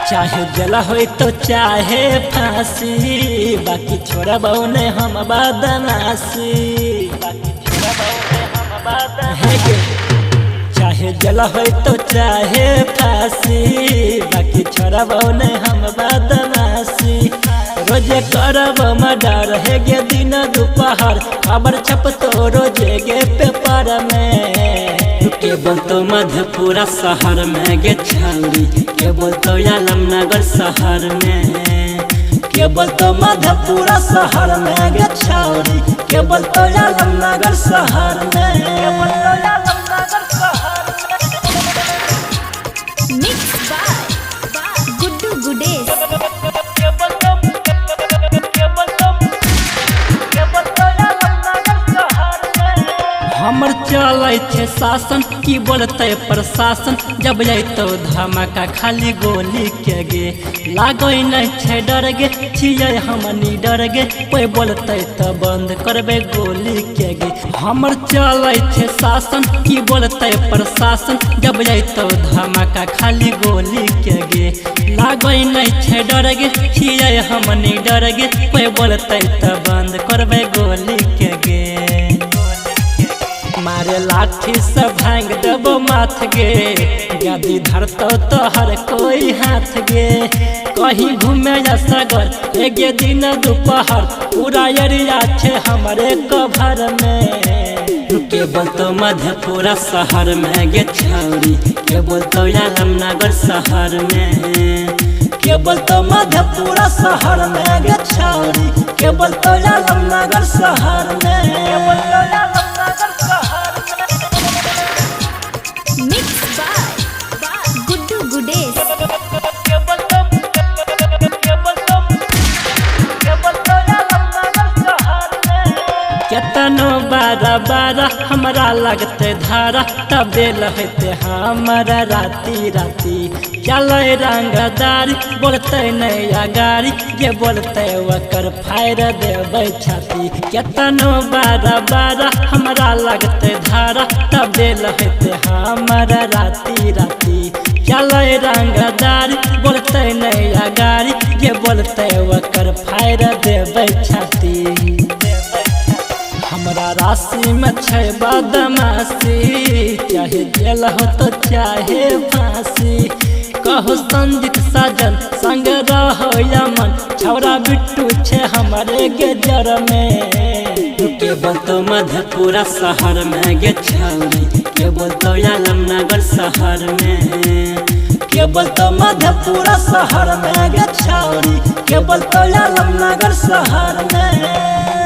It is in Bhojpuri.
चाहे जला हो तो चाहे फांसी, बाकी छोड़ा बहुने हम बदमाशी। चाहे जला हो तो चाहे फांसी, बाकी छोड़ा बहुने हम बदमाशी। रोजे करब मर्डर है गे दिन दोपहर, खबर छप तो रोजे गे पेपर में। के बोलतो मधेपुरा शहर में गे छौरी, के बोलतो आलमनगर शहर में। के बोलतो मधेपुरा शहर में गे छौरी, के बोलतो आलमनगर शहर में। Mix by Guddu Gudesh. हमर चले छे शासन की बोलते प्रशासन, जब तो धमाका खाली गोली के गे। लागै नहीं छे डर गे, छियै हमनी डर गे, कोई बोलते तो बंद करबे गोली के गे। हमर चले छे शासन की बोलते प्रशासन, जब तो धमाका खाली गोली के गे। लागै नहीं छे डर गे, छियै हमनी डर गे, कोई बोलते तो बंद करबे गोली के गे। मारे लाठी से भांग देबो माथ गे, गादी धरतो तो हर कोई हाथ गे। कहीं घूमे या सगर एगे दिन दोपहर, पूरा एरिया छे हमारे कभर में। के बोलतो मधेपुरा शहर में गे छौरी, के बोलतो आलमनगर शहर में। के बोलतो मधेपुरा शहर में गे छौरी, के बोलतो आलमनगर शहर में। Mix by Guddu Gudesh. केतनो बारा बारा हमरा लगते धारा, तबे लहते हमारा राती राती। चले रंगदारी बोलते नहीं अगारी, ये बोलते वकर फायर देवे छाती। केतनो बारा बारा हमरा लगते धारा, तबे लहते हमारा राती राती। चले रंगदारी बोलते नहीं अगारी, ये बोलते वकर फायर देवे छाती। हमरा राशि में छे बदमाशी, चाहे जेल हो तो चाहे फांसी। कहो संजीत साजन संग रहो यमन, छौरा बिट्टू छे हमारे गे जर में। के बोलतो मधेपुरा शहर में गे छौरी, के बोलतो आलमनगर शहर में। के बोलतो मधेपुरा शहर में गे छौरी, के बोलतो आलमनगर शहर में।